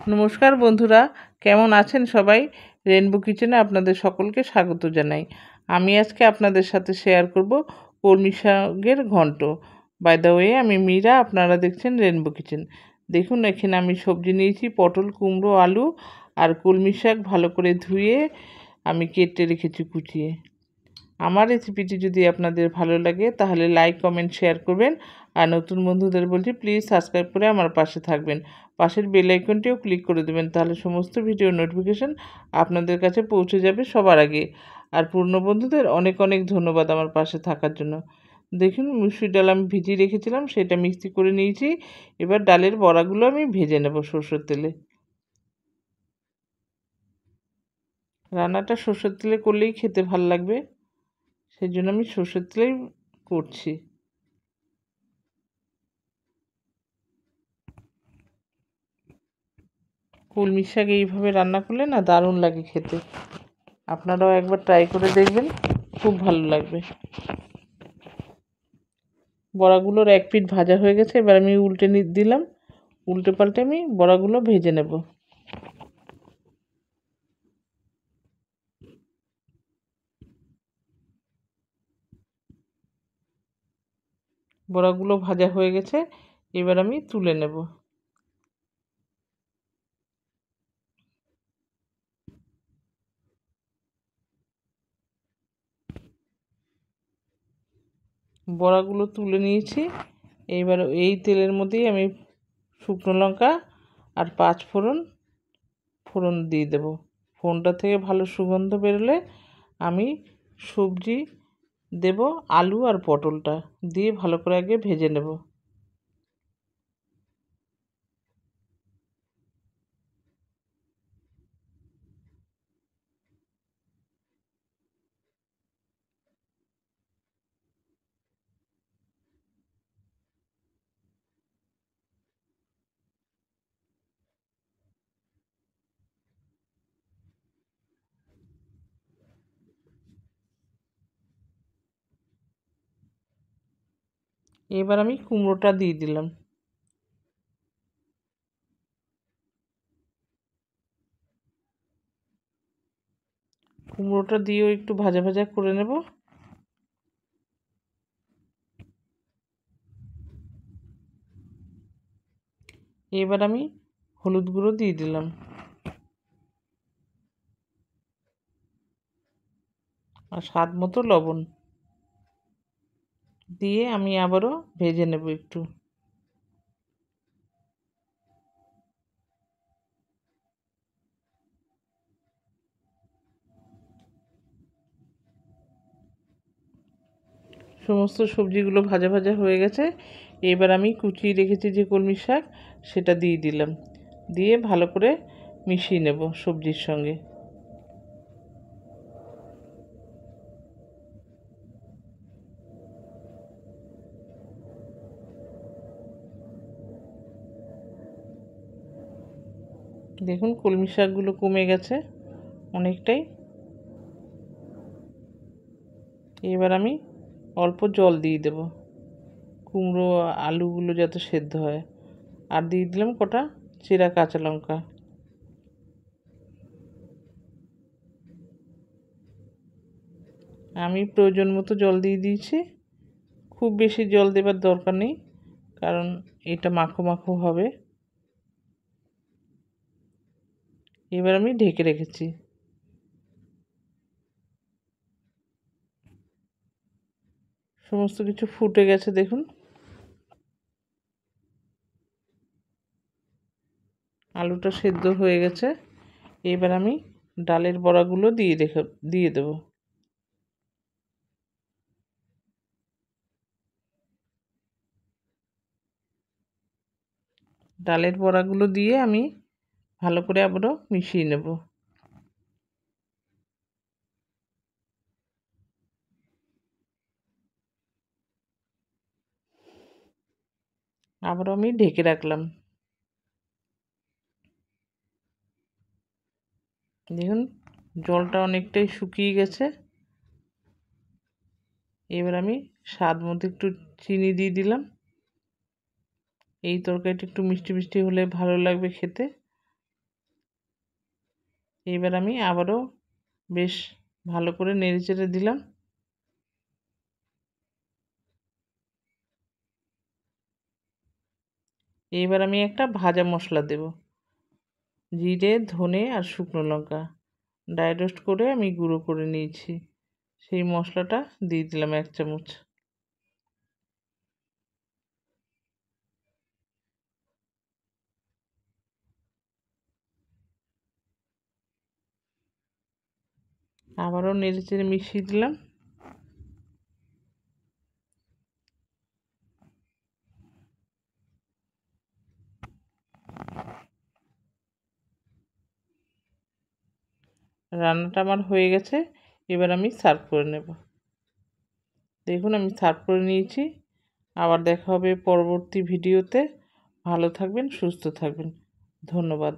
নমস্কার বন্ধুরা, কেমন আছেন সবাই? রেনবো কিচেনে আপনাদের সকলকে স্বাগত জানাই। আমি আজকে আপনাদের সাথে শেয়ার করব কলমি শাকের ঘন্ট। বাই দ্য ওয়ে, আমি মীরা, আপনারা দেখছেন রেনবো কিচেন। দেখুন, এখানে আমি সবজি নিয়েছি পটল, কুমড়ো, আলু আর কলমি শাক ভালো করে ধুয়ে আমি কেটে রেখেছি কুচিয়ে। আমার রেসিপিটি যদি আপনাদের ভালো লাগে তাহলে লাইক, কমেন্ট, শেয়ার করবেন। আর নতুন বন্ধুদের বলছি প্লিজ সাবস্ক্রাইব করে আমার পাশে থাকবেন। পাশের বেল আইকনটিও ক্লিক করে দেবেন, তাহলে সমস্ত ভিডিও নোটিফিকেশন আপনাদের কাছে পৌঁছে যাবে সবার আগে। আর পুরনো বন্ধুদের অনেক অনেক ধন্যবাদ আমার পাশে থাকার জন্য। দেখুন, মুসুর ডাল আমি ভিজিয়ে রেখেছিলাম, সেটা মিক্সি করে নিয়েছি। এবার ডালের বড়াগুলো আমি ভেজে নেব সরষের তেলে। রান্নাটা সরষের তেলে করলেই খেতে ভালো লাগবে, সেই জন্য আমি সরষের তেলেই করছি। কলমি শাক এইভাবে রান্না করলে না দারুণ লাগে খেতে। আপনারাও একবার ট্রাই করে দেখবেন, খুব ভালো লাগবে। বড়াগুলোর এক পিঠ ভাজা হয়ে গেছে, এবার আমি উল্টে দিলাম। উল্টে পাল্টে আমি বড়াগুলো ভেজে নেব। বড়াগুলো ভাজা হয়ে গেছে, এবার আমি তুলে নেব। বড়াগুলো তুলে নিয়েছি। এইবার এই তেলের মধ্যেই আমি শুকনো লঙ্কা আর 5 ফোড়ন দিয়ে দেব। ফোড়নটা থেকে ভালো সুগন্ধ বেরোলে আমি সবজি দেব, আলু আর পটলটা দিয়ে ভালো করে আগে ভেজে নেব। এবার আমি কুমড়োটা দিয়ে দিলাম। কুমড়োটা দিয়েও একটু ভাজা ভাজা করে নেব। এবার আমি হলুদ গুঁড়ো দিয়ে দিলাম আর স্বাদ মতো লবণ দিয়ে আমি আবারও ভেজে নেব একটু। সমস্ত সবজিগুলো ভাজা ভাজা হয়ে গেছে। এবার আমি কুচিয়ে রেখেছি যে কলমি শাক, সেটা দিয়ে দিলাম। দিয়ে ভালো করে মিশিয়ে নেব সবজির সঙ্গে। দেখুন, কলমি শাকগুলো কমে গেছে অনেকটাই। এবার আমি অল্প জল দিয়ে দেব, কুমড়ো আলুগুলো যাতে সেদ্ধ হয়। আর দিয়ে দিলাম কটা চেরা কাঁচা লঙ্কা। আমি প্রয়োজন মতো জল দিয়ে দিয়েছি। খুব বেশি জল দেবার দরকার নেই, কারণ এটা মাখো মাখো হবে। এবার আমি ঢেকে রেখেছি। সমস্ত কিছু ফুটে গেছে দেখুন। আলুটা সেদ্ধ হয়ে গেছে। এবার আমি ডালের বড়াগুলো দিয়ে দেব। ডালের বড়াগুলো দিয়ে আমি ভালো করে আবারও মিশিয়ে নেব। আবারও আমি ঢেকে রাখলাম। দেখুন, জলটা অনেকটাই শুকিয়ে গেছে। এবার আমি স্বাদ মতো একটু চিনি দিয়ে দিলাম। এই তরকারিটা একটু মিষ্টি মিষ্টি হলে ভালো লাগবে খেতে। এবার আমি আবারও বেশ ভালো করে নেড়েচেড়ে দিলাম। এবার আমি একটা ভাজা মশলা দেব, জিরে, ধনে আর শুকনো লঙ্কা ড্রাই রোস্ট করে আমি গুঁড়ো করে নিয়েছি। সেই মশলাটা দিয়ে দিলাম 1 চামচ। আবারও নেড়েচেড়ে মিশিয়ে দিলাম। রান্নাটা আমার হয়ে গেছে, এবার আমি সার্ভ করে নেব। দেখুন আমি সার্ভ করে নিয়েছি। আবার দেখা হবে পরবর্তী ভিডিওতে। ভালো থাকবেন, সুস্থ থাকবেন। ধন্যবাদ।